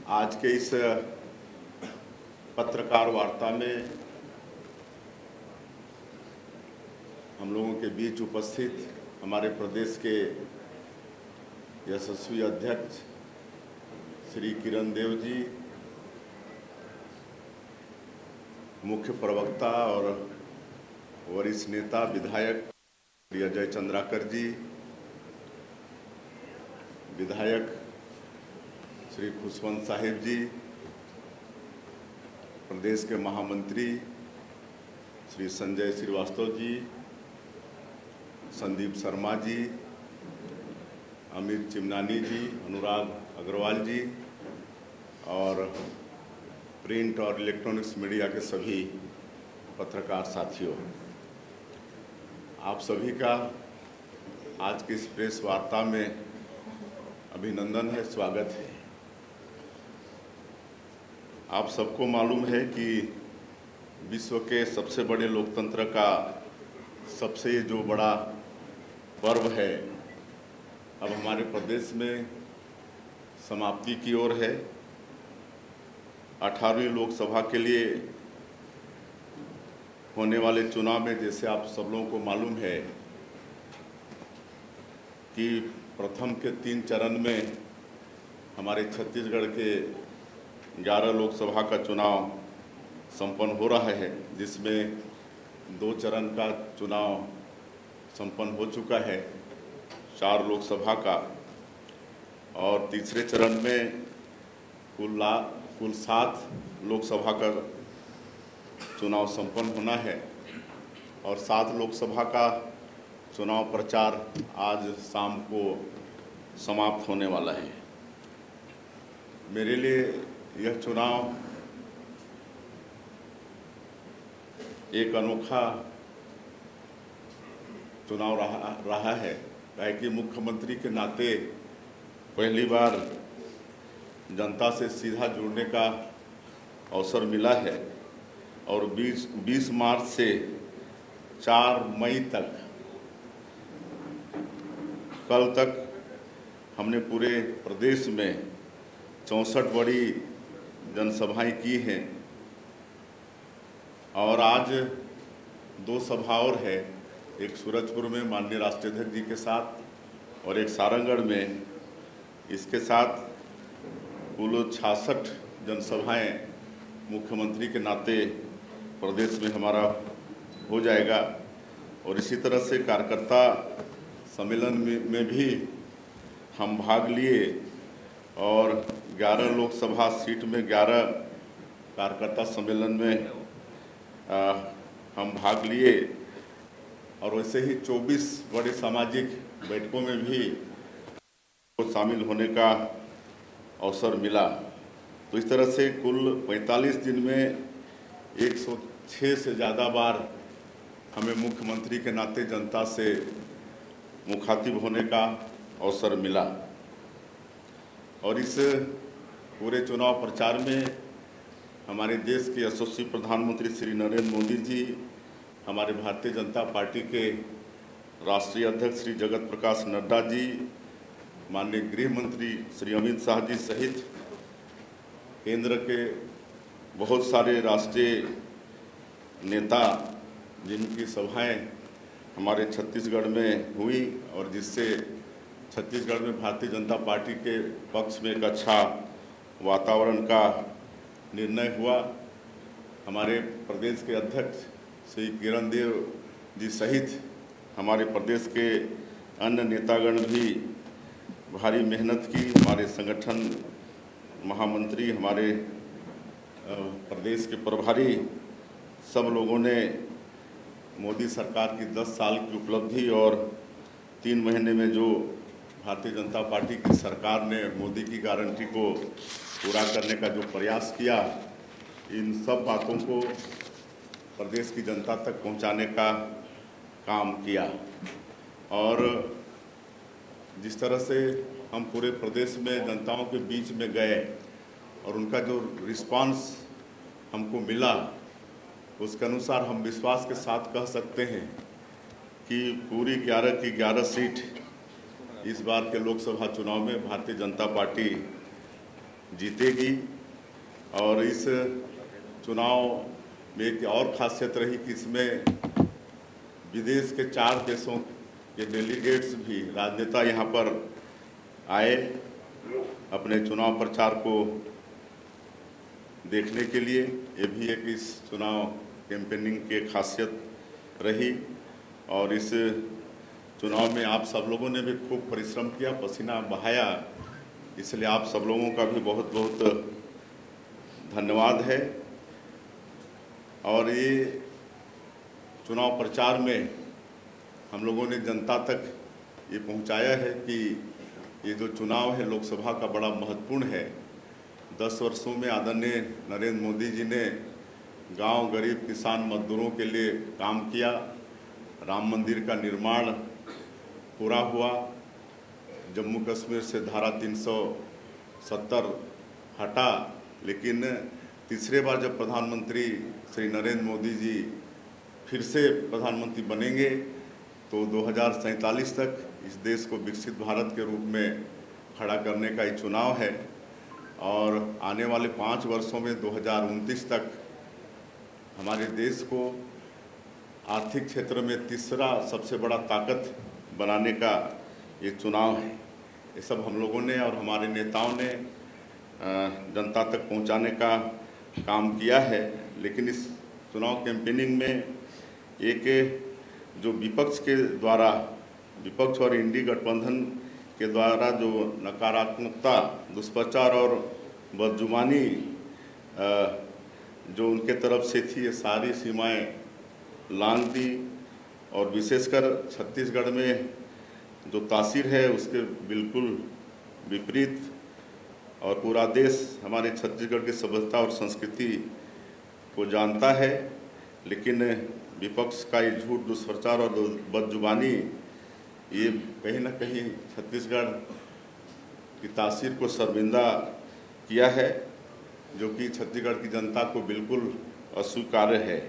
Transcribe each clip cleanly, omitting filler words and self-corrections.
आज के इस पत्रकार वार्ता में हम लोगों के बीच उपस्थित हमारे प्रदेश के यशस्वी अध्यक्ष श्री किरण देव जी, मुख्य प्रवक्ता और वरिष्ठ नेता विधायक श्री अजय चंद्राकर जी, विधायक श्री खुशवंत साहिब जी, प्रदेश के महामंत्री श्री संजय श्रीवास्तव जी, संदीप शर्मा जी, अमित चिमनानी जी, अनुराग अग्रवाल जी और प्रिंट और इलेक्ट्रॉनिक्स मीडिया के सभी पत्रकार साथियों, आप सभी का आज की इस प्रेस वार्ता में अभिनंदन है, स्वागत है। आप सबको मालूम है कि विश्व के सबसे बड़े लोकतंत्र का सबसे जो बड़ा पर्व है अब हमारे प्रदेश में समाप्ति की ओर है। 18वीं लोकसभा के लिए होने वाले चुनाव में जैसे आप सब लोगों को मालूम है कि प्रथम के 3 चरण में हमारे छत्तीसगढ़ के 11 लोकसभा का चुनाव संपन्न हो रहा है, जिसमें 2 चरण का चुनाव संपन्न हो चुका है, 4 लोकसभा का, और तीसरे चरण में कुल 7 लोकसभा का चुनाव संपन्न होना है और 7 लोकसभा का चुनाव प्रचार आज शाम को समाप्त होने वाला है। मेरे लिए यह चुनाव एक अनोखा चुनाव रहा है, कि मुख्यमंत्री के नाते पहली बार जनता से सीधा जुड़ने का अवसर मिला है और 20 मार्च से 4 मई तक, कल तक हमने पूरे प्रदेश में 64 बड़ी जनसभाएं की हैं और आज 2 सभा और है, एक सूरजपुर में माननीय राष्ट्रीय अध्यक्ष जी के साथ और एक सारंगढ़ में। इसके साथ कुल 66 जनसभाएं मुख्यमंत्री के नाते प्रदेश में हमारा हो जाएगा और इसी तरह से कार्यकर्ता सम्मेलन में भी हम भाग लिए और 11 लोकसभा सीट में 11 कार्यकर्ता सम्मेलन में हम भाग लिए और वैसे ही 24 बड़े सामाजिक बैठकों में भी शामिल होने का अवसर मिला। तो इस तरह से कुल 45 दिन में 106 से ज़्यादा बार हमें मुख्यमंत्री के नाते जनता से मुखातिब होने का अवसर मिला और इस पूरे चुनाव प्रचार में हमारे देश के यशस्वी प्रधानमंत्री श्री नरेंद्र मोदी जी, हमारे भारतीय जनता पार्टी के राष्ट्रीय अध्यक्ष श्री जगत प्रकाश नड्डा जी, माननीय गृह मंत्री श्री अमित शाह जी सहित केंद्र के बहुत सारे राष्ट्रीय नेता, जिनकी सभाएं हमारे छत्तीसगढ़ में हुई और जिससे छत्तीसगढ़ में भारतीय जनता पार्टी के पक्ष में एक अच्छा वातावरण का निर्णय हुआ। हमारे प्रदेश के अध्यक्ष श्री किरण देव जी सहित हमारे प्रदेश के अन्य नेतागण भी भारी मेहनत की। हमारे संगठन महामंत्री, हमारे प्रदेश के प्रभारी, सब लोगों ने मोदी सरकार की 10 साल की उपलब्धि और 3 महीने में जो भारतीय जनता पार्टी की सरकार ने मोदी की गारंटी को पूरा करने का जो प्रयास किया, इन सब बातों को प्रदेश की जनता तक पहुंचाने का काम किया। और जिस तरह से हम पूरे प्रदेश में जनताओं के बीच में गए और उनका जो रिस्पांस हमको मिला, उसके अनुसार हम विश्वास के साथ कह सकते हैं कि पूरी 11 की 11 सीट इस बार के लोकसभा चुनाव में भारतीय जनता पार्टी जीतेगी। और इस चुनाव में एक और खासियत रही कि इसमें विदेश के 4 देशों के डेलीगेट्स भी, राजनेता यहाँ पर आए अपने चुनाव प्रचार को देखने के लिए। ये भी एक इस चुनाव कैंपेनिंग की खासियत रही। और इस चुनाव में आप सब लोगों ने भी खूब परिश्रम किया, पसीना बहाया, इसलिए आप सब लोगों का भी बहुत बहुत धन्यवाद है। और ये चुनाव प्रचार में हम लोगों ने जनता तक ये पहुंचाया है कि ये जो चुनाव है लोकसभा का बड़ा महत्वपूर्ण है। 10 वर्षों में आदरणीय नरेंद्र मोदी जी ने गांव, गरीब, किसान, मजदूरों के लिए काम किया। राम मंदिर का निर्माण पूरा हुआ। जम्मू कश्मीर से धारा 370 हटा, लेकिन तीसरे बार जब प्रधानमंत्री श्री नरेंद्र मोदी जी फिर से प्रधानमंत्री बनेंगे तो 2047 तक इस देश को विकसित भारत के रूप में खड़ा करने का ये चुनाव है। और आने वाले 5 वर्षों में 2029 तक हमारे देश को आर्थिक क्षेत्र में तीसरा सबसे बड़ा ताकत बनाने का ये चुनाव है। ये सब हम लोगों ने और हमारे नेताओं ने जनता तक पहुंचाने का काम किया है। लेकिन इस चुनाव कैंपेनिंग में एक जो विपक्ष के द्वारा, विपक्ष और इंडी गठबंधन के द्वारा जो नकारात्मकता, दुष्प्रचार और बदजुबानी जो उनके तरफ से थी, ये सारी सीमाएं लांघ दी। और विशेषकर छत्तीसगढ़ में जो तासीर है उसके बिल्कुल विपरीत। और पूरा देश हमारे छत्तीसगढ़ की सभ्यता और संस्कृति को जानता है, लेकिन विपक्ष का ये झूठ, दुष्प्रचार और बदजुबानी ये कहीं ना कहीं छत्तीसगढ़ की तासीर को शर्मिंदा किया है, जो कि छत्तीसगढ़ की जनता को बिल्कुल अस्वीकार्य है।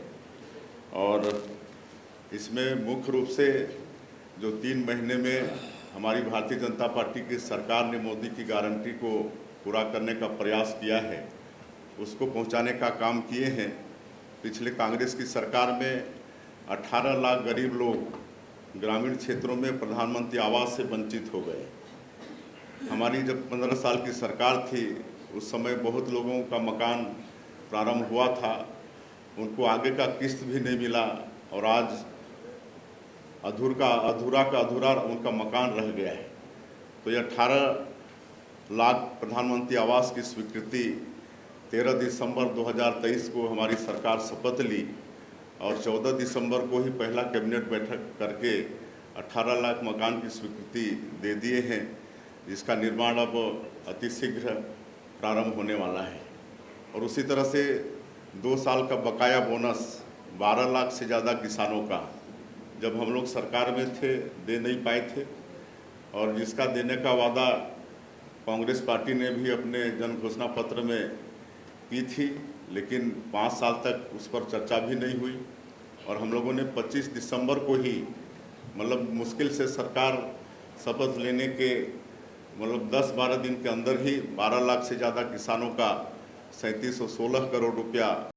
और इसमें मुख्य रूप से जो 3 महीने में हमारी भारतीय जनता पार्टी की सरकार ने मोदी की गारंटी को पूरा करने का प्रयास किया है, उसको पहुंचाने का काम किए हैं। पिछले कांग्रेस की सरकार में 18 लाख गरीब लोग ग्रामीण क्षेत्रों में प्रधानमंत्री आवास से वंचित हो गए। हमारी जब 15 साल की सरकार थी उस समय बहुत लोगों का मकान प्रारंभ हुआ था, उनको आगे का किस्त भी नहीं मिला और आज अधूरा उनका मकान रह गया है। तो ये 18 लाख प्रधानमंत्री आवास की स्वीकृति 13 दिसंबर 2023 को हमारी सरकार शपथ ली और 14 दिसंबर को ही पहला कैबिनेट बैठक करके 18 लाख मकान की स्वीकृति दे दिए हैं, जिसका निर्माण अब अतिशीघ्र प्रारंभ होने वाला है। और उसी तरह से 2 साल का बकाया बोनस 12 लाख से ज़्यादा किसानों का जब हम लोग सरकार में थे दे नहीं पाए थे, और जिसका देने का वादा कांग्रेस पार्टी ने भी अपने जन घोषणा पत्र में की थी, लेकिन 5 साल तक उस पर चर्चा भी नहीं हुई। और हम लोगों ने 25 दिसंबर को ही, मतलब मुश्किल से सरकार शपथ लेने के 10-12 दिन के अंदर ही 12 लाख से ज़्यादा किसानों का 3716 करोड़ रुपया